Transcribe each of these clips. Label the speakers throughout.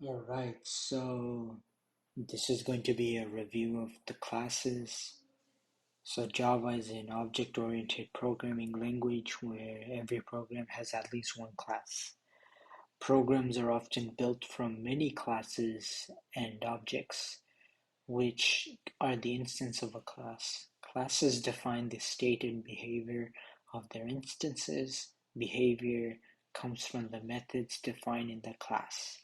Speaker 1: Alright, so this is going to be a review of the classes. So Java is an object-oriented programming language where every program has at least one class. Programs are often built from many classes and objects, which are the instance of a class. Classes define the state and behavior of their instances. Behavior comes from the methods defined in the class.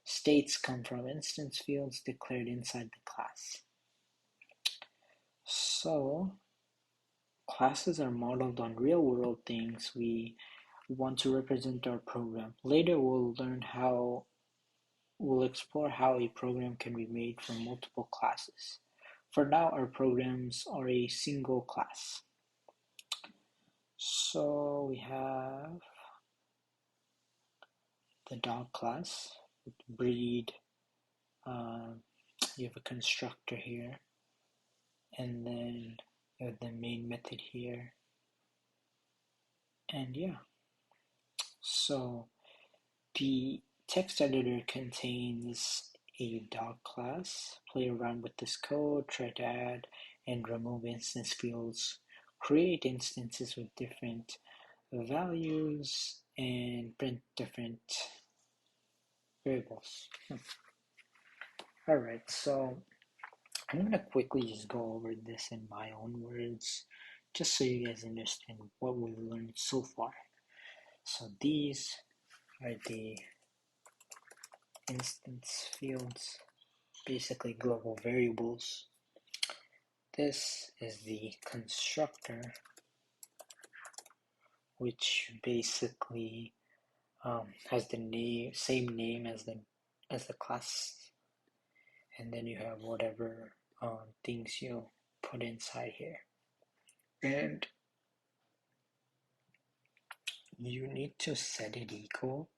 Speaker 1: States come from instance fields declared inside the class. So, classes are modeled on real-world things we want to represent our program. Later we'll explore how a program can be made from multiple classes. For now, our programs are a single class. So we have the dog class with breed. You have a constructor here, and then you have the main method here. And yeah, so the text editor contains a dog class. Play around with this code, try to add and remove instance fields, create instances with different values, and print different variables. Alright, so I'm going to quickly just go over this in my own words, just so you guys understand what we've learned so far. So these are the instance fields, basically global variables. This is the constructor, which basically has the same name as the class, and then you have whatever things you put inside here, and you need to set it equal.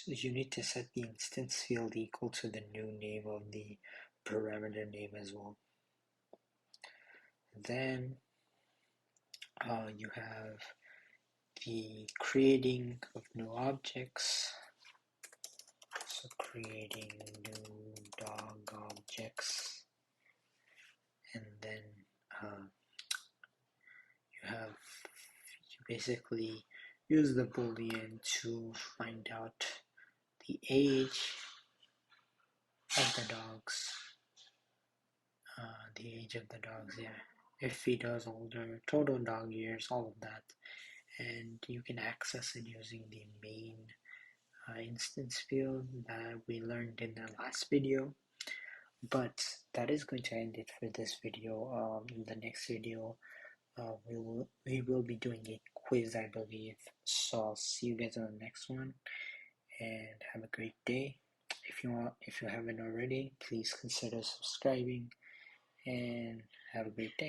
Speaker 1: You need to set the instance field equal to the new name of the parameter name as well. Then you have the creating of new objects. So creating new dog objects, and then you basically use the boolean to find out the age of the dogs. If he does older, total dog years, all of that, and you can access it using the main instance field that we learned in the last video. But that is going to end it for this video. In the next video, we will be doing a quiz, I believe. So I'll see you guys on the next one, and have a great day. If you haven't already, please consider subscribing, and have a great day.